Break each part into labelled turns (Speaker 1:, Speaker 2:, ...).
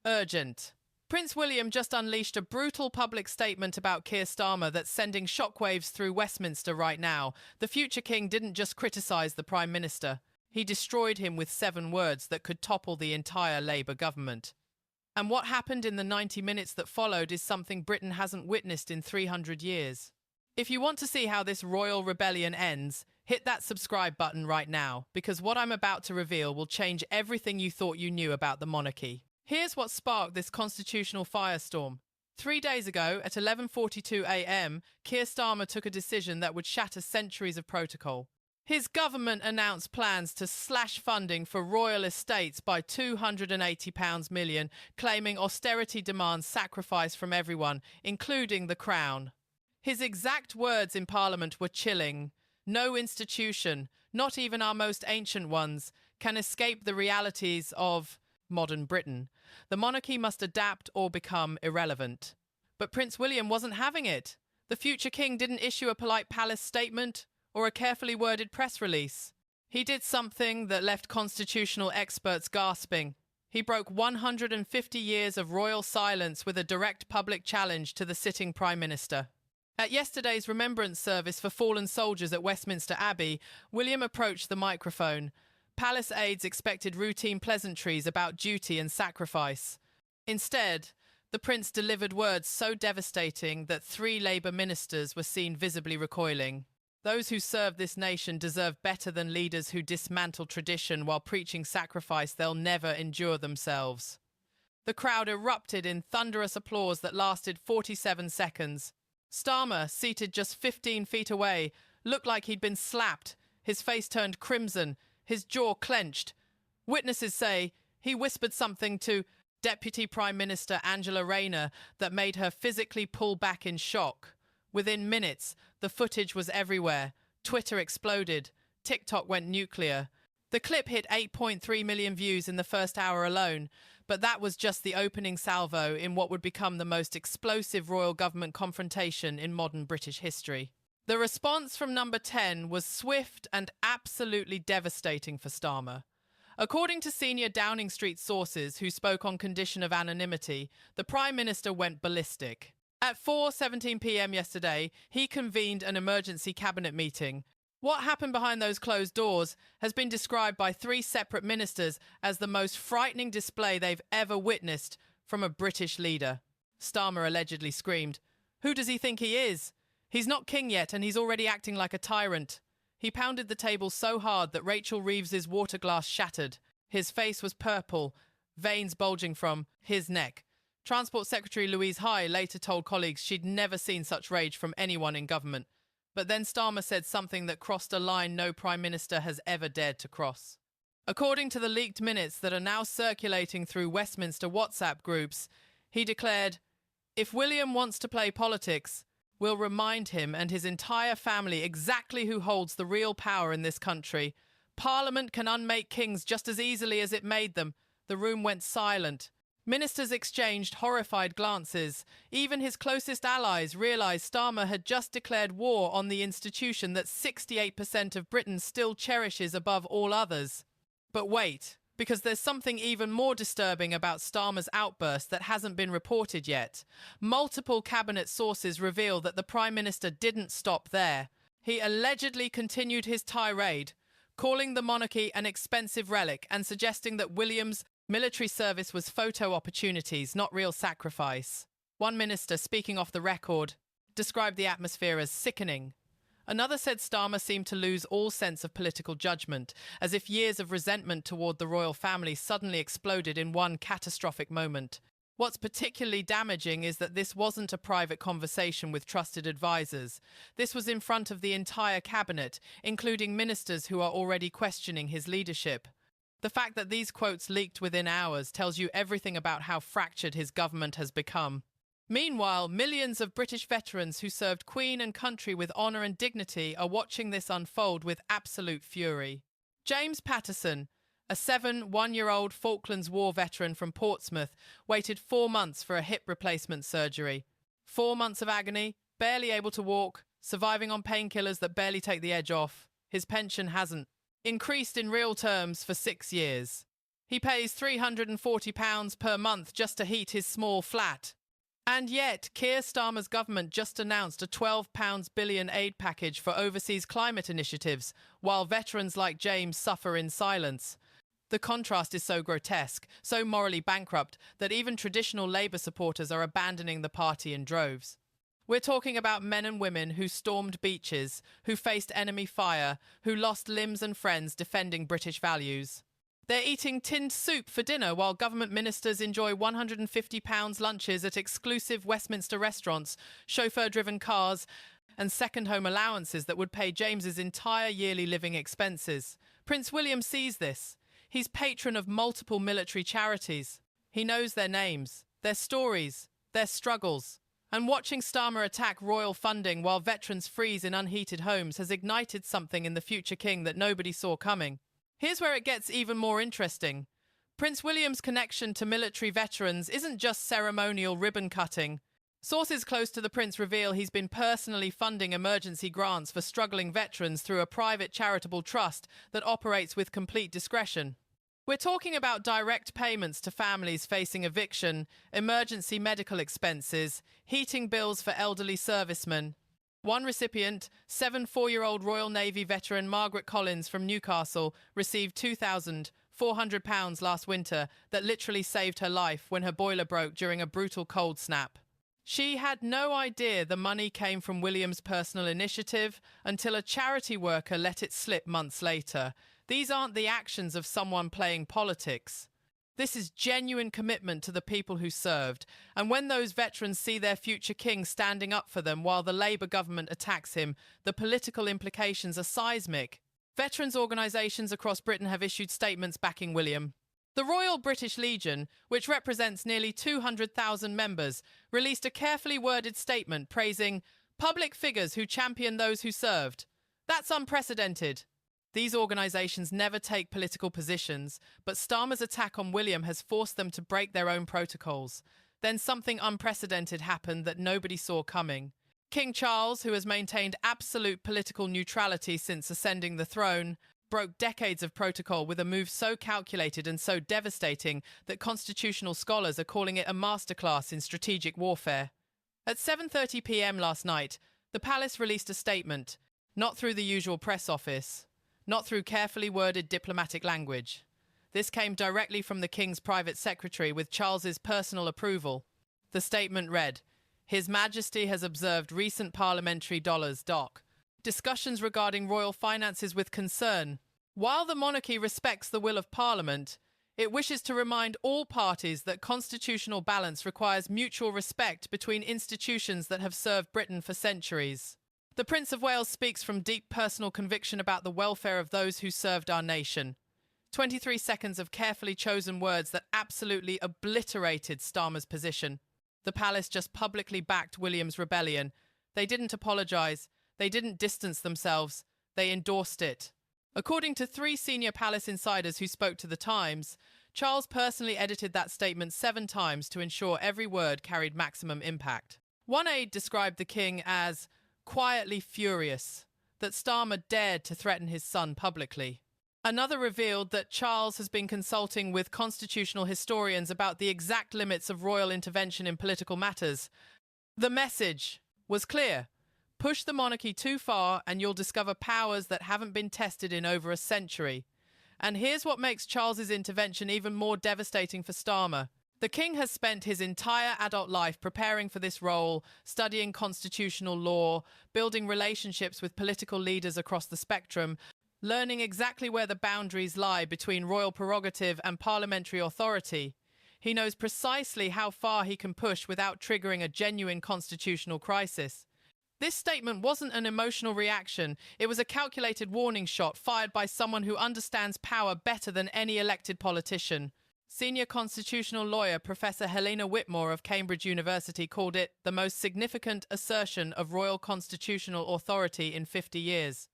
Speaker 1: Urgent. Prince William just unleashed a brutal public statement about Keir Starmer that's sending shockwaves through Westminster right now. The future king didn't just criticise the Prime Minister. He destroyed him with 7 words that could topple the entire Labour government. And what happened in the 90 minutes that followed is something Britain hasn't witnessed in 300 years. If you want to see how this royal rebellion ends, hit that subscribe button right now, because what I'm about to reveal will change everything you thought you knew about the monarchy. Here's what sparked this constitutional firestorm. 3 days ago, at 11:42 a.m., Keir Starmer took a decision that would shatter centuries of protocol. His government announced plans to slash funding for royal estates by £280 million, claiming austerity demands sacrifice from everyone, including the Crown. His exact words in Parliament were chilling. No institution, not even our most ancient ones, can escape the realities of modern Britain. The monarchy must adapt or become irrelevant. But Prince William wasn't having it. The future king didn't issue a polite palace statement or a carefully worded press release. He did something that left constitutional experts gasping. He broke 150 years of royal silence with a direct public challenge to the sitting Prime Minister. At yesterday's remembrance service for fallen soldiers at Westminster Abbey, William approached the microphone. Palace aides expected routine pleasantries about duty and sacrifice. Instead, the prince delivered words so devastating that 3 Labour ministers were seen visibly recoiling. Those who serve this nation deserve better than leaders who dismantle tradition while preaching sacrifice they'll never endure themselves. The crowd erupted in thunderous applause that lasted 47 seconds. Starmer, seated just 15 feet away, looked like he'd been slapped. His face turned crimson, his jaw clenched. Witnesses say he whispered something to Deputy Prime Minister Angela Rayner that made her physically pull back in shock. Within minutes, the footage was everywhere. Twitter exploded. TikTok went nuclear. The clip hit 8.3 million views in the first hour alone, but that was just the opening salvo in what would become the most explosive royal government confrontation in modern British history. The response from number 10 was swift and absolutely devastating for Starmer. According to senior Downing Street sources who spoke on condition of anonymity, the Prime Minister went ballistic. At 4:17 p.m. yesterday, he convened an emergency cabinet meeting. What happened behind those closed doors has been described by 3 separate ministers as the most frightening display they've ever witnessed from a British leader. Starmer allegedly screamed, "Who does he think he is? He's not king yet and he's already acting like a tyrant." He pounded the table so hard that Rachel Reeves's water glass shattered. His face was purple, veins bulging from his neck. Transport Secretary Louise High later told colleagues she'd never seen such rage from anyone in government. But then Starmer said something that crossed a line no Prime Minister has ever dared to cross. According to the leaked minutes that are now circulating through Westminster WhatsApp groups, he declared, "If William wants to play politics, we'll remind him and his entire family exactly who holds the real power in this country. Parliament can unmake kings just as easily as it made them." The room went silent. Ministers exchanged horrified glances. Even his closest allies realised Starmer had just declared war on the institution that 68% of Britain still cherishes above all others. But wait, because there's something even more disturbing about Starmer's outburst that hasn't been reported yet. Multiple cabinet sources reveal that the Prime Minister didn't stop there. He allegedly continued his tirade, calling the monarchy an expensive relic and suggesting that William's military service was photo opportunities, not real sacrifice. One minister, speaking off the record, described the atmosphere as sickening. Another said Starmer seemed to lose all sense of political judgment, as if years of resentment toward the royal family suddenly exploded in one catastrophic moment. What's particularly damaging is that this wasn't a private conversation with trusted advisors. This was in front of the entire cabinet, including ministers who are already questioning his leadership. The fact that these quotes leaked within hours tells you everything about how fractured his government has become. Meanwhile, millions of British veterans who served Queen and country with honour and dignity are watching this unfold with absolute fury. James Patterson, a 1-year-old Falklands War veteran from Portsmouth, waited 4 months for a hip replacement surgery. 4 months of agony, barely able to walk, surviving on painkillers that barely take the edge off. His pension hasn't increased in real terms for 6 years. He pays £340 per month just to heat his small flat. And yet, Keir Starmer's government just announced a £12 billion aid package for overseas climate initiatives, while veterans like James suffer in silence. The contrast is so grotesque, so morally bankrupt, that even traditional Labour supporters are abandoning the party in droves. We're talking about men and women who stormed beaches, who faced enemy fire, who lost limbs and friends defending British values. They're eating tinned soup for dinner while government ministers enjoy £150 lunches at exclusive Westminster restaurants, chauffeur-driven cars, and second-home allowances that would pay James's entire yearly living expenses. Prince William sees this. He's patron of multiple military charities. He knows their names, their stories, their struggles. And watching Starmer attack royal funding while veterans freeze in unheated homes has ignited something in the future king that nobody saw coming. Here's where it gets even more interesting. Prince William's connection to military veterans isn't just ceremonial ribbon cutting. Sources close to the prince reveal he's been personally funding emergency grants for struggling veterans through a private charitable trust that operates with complete discretion. We're talking about direct payments to families facing eviction, emergency medical expenses, heating bills for elderly servicemen. One recipient, 4-year-old Royal Navy veteran Margaret Collins from Newcastle, received £2,400 last winter that literally saved her life when her boiler broke during a brutal cold snap. She had no idea the money came from William's personal initiative until a charity worker let it slip months later. These aren't the actions of someone playing politics. This is genuine commitment to the people who served, and when those veterans see their future king standing up for them while the Labour government attacks him, the political implications are seismic. Veterans organisations across Britain have issued statements backing William. The Royal British Legion, which represents nearly 200,000 members, released a carefully worded statement praising public figures who champion those who served. That's unprecedented. These organisations never take political positions, but Starmer's attack on William has forced them to break their own protocols. Then something unprecedented happened that nobody saw coming. King Charles, who has maintained absolute political neutrality since ascending the throne, broke decades of protocol with a move so calculated and so devastating that constitutional scholars are calling it a masterclass in strategic warfare. At 7:30 p.m. last night, the palace released a statement, not through the usual press office, not through carefully worded diplomatic language. This came directly from the King's private secretary with Charles's personal approval. The statement read, "His Majesty has observed recent parliamentary discussions regarding royal finances with concern. While the monarchy respects the will of Parliament, it wishes to remind all parties that constitutional balance requires mutual respect between institutions that have served Britain for centuries." The Prince of Wales speaks from deep personal conviction about the welfare of those who served our nation. 23 seconds of carefully chosen words that absolutely obliterated Starmer's position. The palace just publicly backed William's rebellion. They didn't apologise. They didn't distance themselves. They endorsed it. According to 3 senior palace insiders who spoke to The Times, Charles personally edited that statement 7 times to ensure every word carried maximum impact. One aide described the king as quietly furious that Starmer dared to threaten his son publicly. Another revealed that Charles has been consulting with constitutional historians about the exact limits of royal intervention in political matters. The message was clear. Push the monarchy too far and you'll discover powers that haven't been tested in over a century. And here's what makes Charles's intervention even more devastating for Starmer. The king has spent his entire adult life preparing for this role, studying constitutional law, building relationships with political leaders across the spectrum, learning exactly where the boundaries lie between royal prerogative and parliamentary authority. He knows precisely how far he can push without triggering a genuine constitutional crisis. This statement wasn't an emotional reaction. It was a calculated warning shot fired by someone who understands power better than any elected politician. Senior constitutional lawyer Professor Helena Whitmore of Cambridge University called it the most significant assertion of royal constitutional authority in 50 years.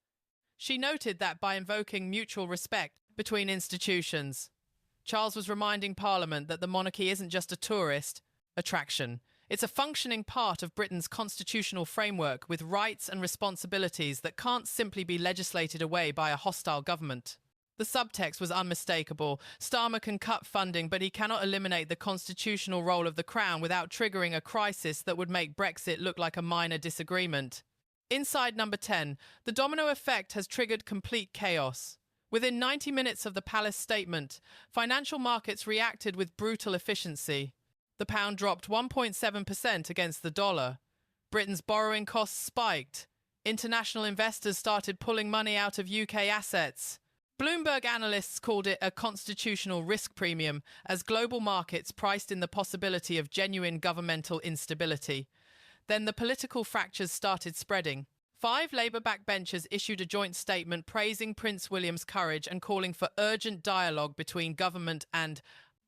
Speaker 1: She noted that by invoking mutual respect between institutions, Charles was reminding Parliament that the monarchy isn't just a tourist attraction. It's a functioning part of Britain's constitutional framework with rights and responsibilities that can't simply be legislated away by a hostile government. The subtext was unmistakable. Starmer can cut funding, but he cannot eliminate the constitutional role of the Crown without triggering a crisis that would make Brexit look like a minor disagreement. Inside number 10, the domino effect has triggered complete chaos. Within 90 minutes of the palace statement, financial markets reacted with brutal efficiency. The pound dropped 1.7% against the dollar. Britain's borrowing costs spiked. International investors started pulling money out of UK assets. Bloomberg analysts called it a constitutional risk premium as global markets priced in the possibility of genuine governmental instability. Then the political fractures started spreading. 5 Labour backbenchers issued a joint statement praising Prince William's courage and calling for urgent dialogue between government and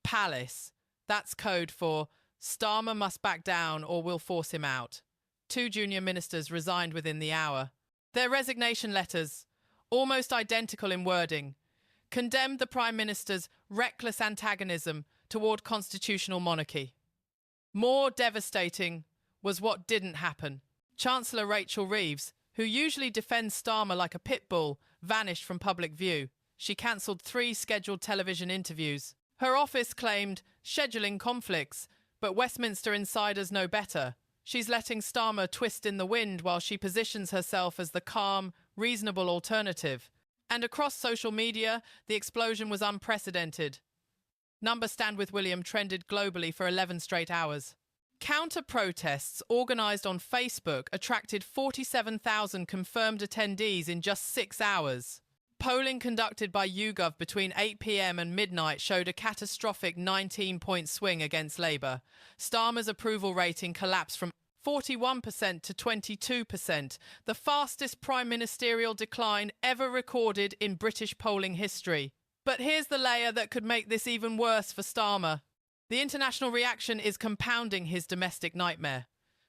Speaker 1: palace. That's code for Starmer must back down or we'll force him out. 2 junior ministers resigned within the hour. Their resignation letters, almost identical in wording, condemned the Prime Minister's reckless antagonism toward constitutional monarchy. More devastating was what didn't happen. Chancellor Rachel Reeves, who usually defends Starmer like a pit bull, vanished from public view. She cancelled 3 scheduled television interviews. Her office claimed scheduling conflicts, but Westminster insiders know better. She's letting Starmer twist in the wind while she positions herself as the calm, reasonable alternative. And across social media, the explosion was unprecedented. Number Stand with William trended globally for 11 straight hours. Counter-protests organised on Facebook attracted 47,000 confirmed attendees in just 6 hours. Polling conducted by YouGov between 8 p.m. and midnight showed a catastrophic 19-point swing against Labour. Starmer's approval rating collapsed from 41% to 22%, the fastest prime ministerial decline ever recorded in British polling history. But here's the layer that could make this even worse for Starmer. The international reaction is compounding his domestic nightmare.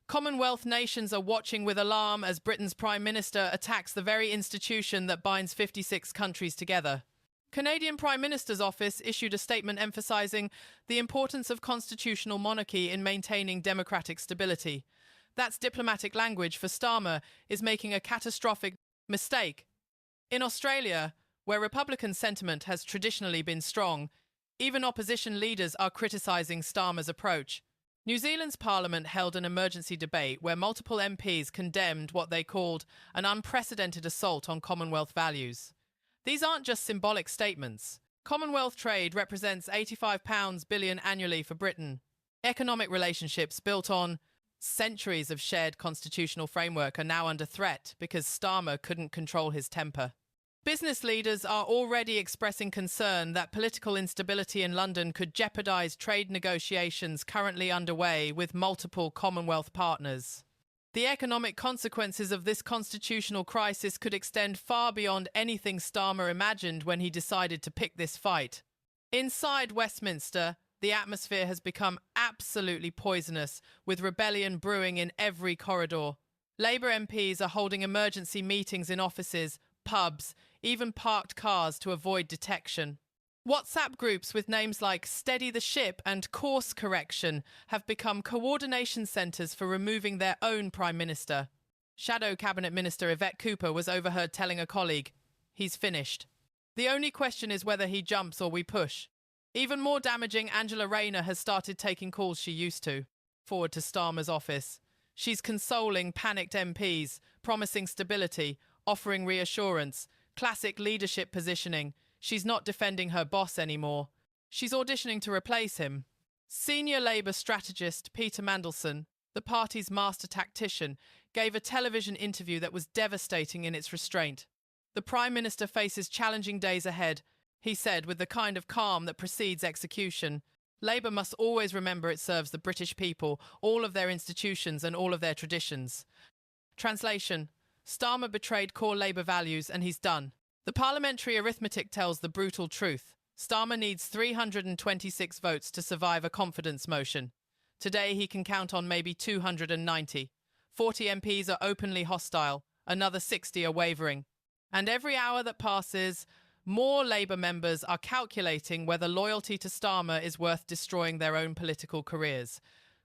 Speaker 1: Commonwealth nations are watching with alarm as Britain's Prime Minister attacks the very institution that binds 56 countries together. Canadian Prime Minister's office issued a statement emphasising the importance of constitutional monarchy in maintaining democratic stability. That's diplomatic language for Starmer is making a catastrophic mistake. In Australia, where Republican sentiment has traditionally been strong, even opposition leaders are criticising Starmer's approach. New Zealand's parliament held an emergency debate where multiple MPs condemned what they called an unprecedented assault on Commonwealth values. These aren't just symbolic statements. Commonwealth trade represents £85 billion annually for Britain. Economic relationships built on centuries of shared constitutional framework are now under threat because Starmer couldn't control his temper. Business leaders are already expressing concern that political instability in London could jeopardise trade negotiations currently underway with multiple Commonwealth partners. The economic consequences of this constitutional crisis could extend far beyond anything Starmer imagined when he decided to pick this fight. Inside Westminster, the atmosphere has become absolutely poisonous, with rebellion brewing in every corridor. Labour MPs are holding emergency meetings in offices, pubs, even parked cars to avoid detection. WhatsApp groups with names like Steady the Ship and Course Correction have become coordination centres for removing their own Prime Minister. Shadow Cabinet Minister Yvette Cooper was overheard telling a colleague, "He's finished. The only question is whether he jumps or we push." Even more damaging, Angela Rayner has started taking calls she used to. Forward to Starmer's office. She's consoling panicked MPs, promising stability, offering reassurance, classic leadership positioning. She's not defending her boss anymore. She's auditioning to replace him. Senior Labour strategist Peter Mandelson, the party's master tactician, gave a television interview that was devastating in its restraint. The Prime Minister faces challenging days ahead, he said, with the kind of calm that precedes execution. Labour must always remember it serves the British people, all of their institutions and all of their traditions. Translation: Starmer betrayed core Labour values and he's done. The parliamentary arithmetic tells the brutal truth. Starmer needs 326 votes to survive a confidence motion. Today he can count on maybe 290. 40 MPs are openly hostile, another 60 are wavering. And every hour that passes, more Labour members are calculating whether loyalty to Starmer is worth destroying their own political careers.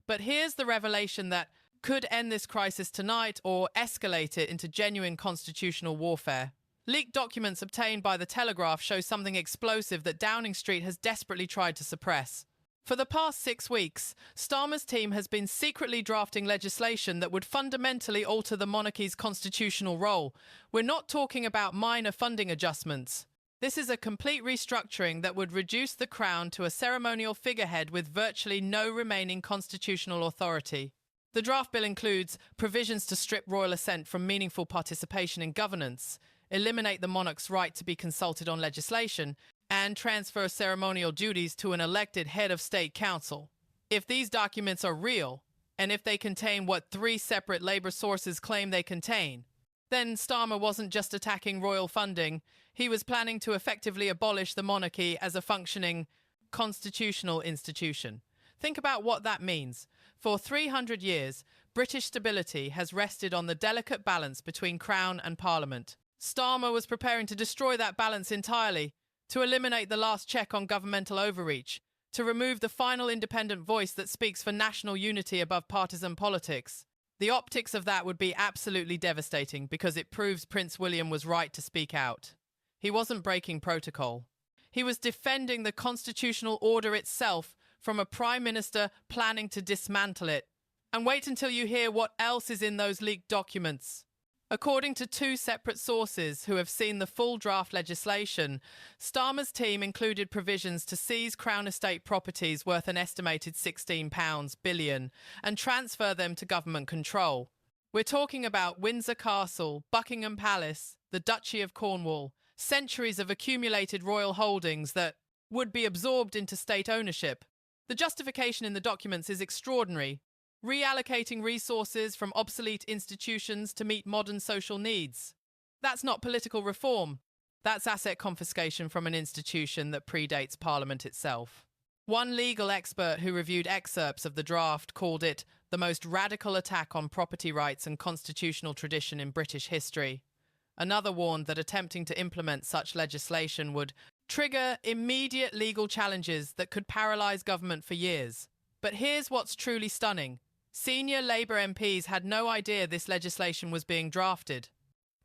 Speaker 1: But here's the revelation that could end this crisis tonight or escalate it into genuine constitutional warfare. Leaked documents obtained by the Telegraph show something explosive that Downing Street has desperately tried to suppress. For the past 6 weeks, Starmer's team has been secretly drafting legislation that would fundamentally alter the monarchy's constitutional role. We're not talking about minor funding adjustments. This is a complete restructuring that would reduce the crown to a ceremonial figurehead with virtually no remaining constitutional authority. The draft bill includes provisions to strip royal assent from meaningful participation in governance, eliminate the monarch's right to be consulted on legislation, and transfer ceremonial duties to an elected head of state council. If these documents are real, and if they contain what 3 separate Labour sources claim they contain, then Starmer wasn't just attacking royal funding, he was planning to effectively abolish the monarchy as a functioning constitutional institution. Think about what that means. For 300 years, British stability has rested on the delicate balance between Crown and Parliament. Starmer was preparing to destroy that balance entirely, to eliminate the last check on governmental overreach, to remove the final independent voice that speaks for national unity above partisan politics. The optics of that would be absolutely devastating because it proves Prince William was right to speak out. He wasn't breaking protocol. He was defending the constitutional order itself from a prime minister planning to dismantle it. And wait until you hear what else is in those leaked documents. According to 2 separate sources who have seen the full draft legislation, Starmer's team included provisions to seize Crown estate properties worth an estimated £16 billion and transfer them to government control. We're talking about Windsor Castle, Buckingham Palace, the Duchy of Cornwall, centuries of accumulated royal holdings that would be absorbed into state ownership. The justification in the documents is extraordinary. Reallocating resources from obsolete institutions to meet modern social needs. That's not political reform. That's asset confiscation from an institution that predates Parliament itself. One legal expert who reviewed excerpts of the draft called it the most radical attack on property rights and constitutional tradition in British history. Another warned that attempting to implement such legislation would trigger immediate legal challenges that could paralyse government for years. But here's what's truly stunning. Senior Labour MPs had no idea this legislation was being drafted.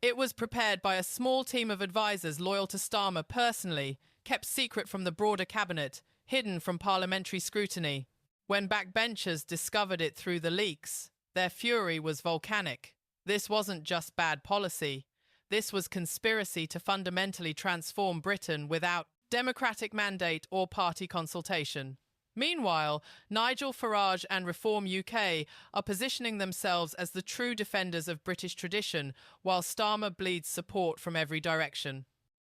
Speaker 1: It was prepared by a small team of advisers loyal to Starmer personally, kept secret from the broader cabinet, hidden from parliamentary scrutiny. When backbenchers discovered it through the leaks, their fury was volcanic. This wasn't just bad policy. This was conspiracy to fundamentally transform Britain without democratic mandate or party consultation. Meanwhile, Nigel Farage and Reform UK are positioning themselves as the true defenders of British tradition, while Starmer bleeds support from every direction.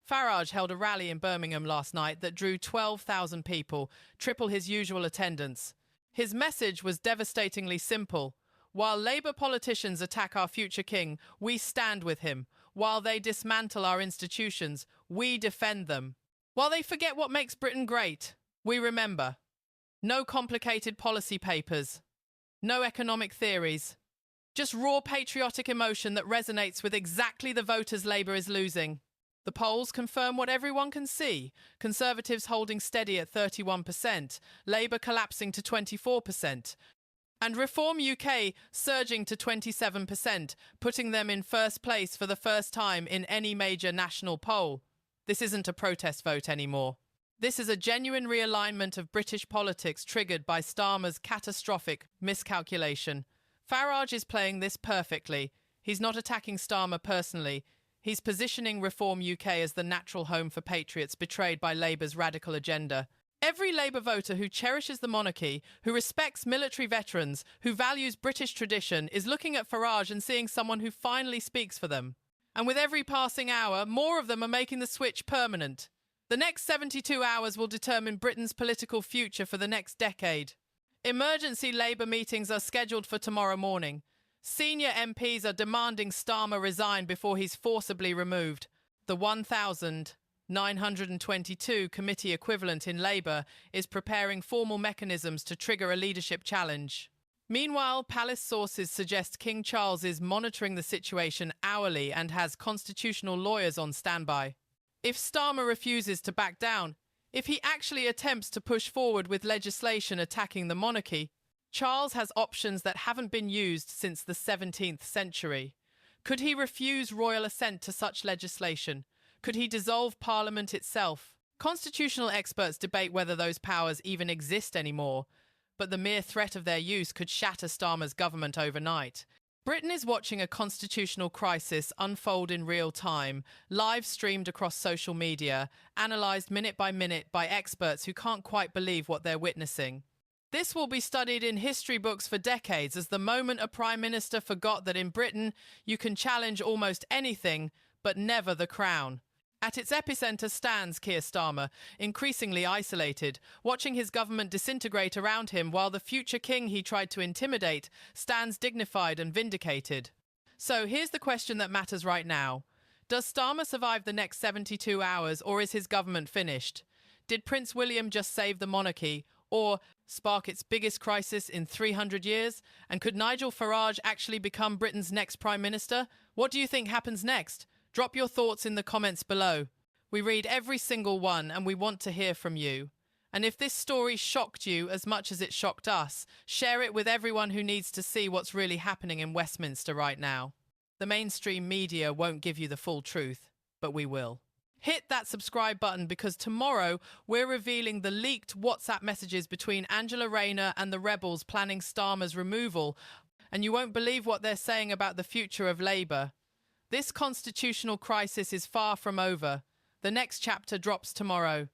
Speaker 1: Farage held a rally in Birmingham last night that drew 12,000 people, triple his usual attendance. His message was devastatingly simple. While Labour politicians attack our future king, we stand with him. While they dismantle our institutions, we defend them. While they forget what makes Britain great, we remember. No complicated policy papers. No economic theories. Just raw patriotic emotion that resonates with exactly the voters Labour is losing. The polls confirm what everyone can see. Conservatives holding steady at 31%, Labour collapsing to 24%, and Reform UK surging to 27%, putting them in first place for the first time in any major national poll. This isn't a protest vote anymore. This is a genuine realignment of British politics triggered by Starmer's catastrophic miscalculation. Farage is playing this perfectly. He's not attacking Starmer personally. He's positioning Reform UK as the natural home for patriots betrayed by Labour's radical agenda. Every Labour voter who cherishes the monarchy, who respects military veterans, who values British tradition, is looking at Farage and seeing someone who finally speaks for them. And with every passing hour, more of them are making the switch permanent. The next 72 hours will determine Britain's political future for the next decade. Emergency Labour meetings are scheduled for tomorrow morning. Senior MPs are demanding Starmer resign before he's forcibly removed. The 1,922 committee equivalent in Labour is preparing formal mechanisms to trigger a leadership challenge. Meanwhile, palace sources suggest King Charles is monitoring the situation hourly and has constitutional lawyers on standby. If Starmer refuses to back down, if he actually attempts to push forward with legislation attacking the monarchy, Charles has options that haven't been used since the 17th century. Could he refuse royal assent to such legislation? Could he dissolve Parliament itself? Constitutional experts debate whether those powers even exist anymore, but the mere threat of their use could shatter Starmer's government overnight. Britain is watching a constitutional crisis unfold in real time, live streamed across social media, analysed minute by experts who can't quite believe what they're witnessing. This will be studied in history books for decades as the moment a prime minister forgot that in Britain you can challenge almost anything, but never the crown. At its epicenter stands Keir Starmer, increasingly isolated, watching his government disintegrate around him while the future king he tried to intimidate stands dignified and vindicated. So here's the question that matters right now. Does Starmer survive the next 72 hours, or is his government finished? Did Prince William just save the monarchy, or spark its biggest crisis in 300 years? And could Nigel Farage actually become Britain's next prime minister? What do you think happens next? Drop your thoughts in the comments below. We read every single one and we want to hear from you. And if this story shocked you as much as it shocked us, share it with everyone who needs to see what's really happening in Westminster right now. The mainstream media won't give you the full truth, but we will. Hit that subscribe button because tomorrow we're revealing the leaked WhatsApp messages between Angela Rayner and the rebels planning Starmer's removal, and you won't believe what they're saying about the future of Labour. This constitutional crisis is far from over. The next chapter drops tomorrow.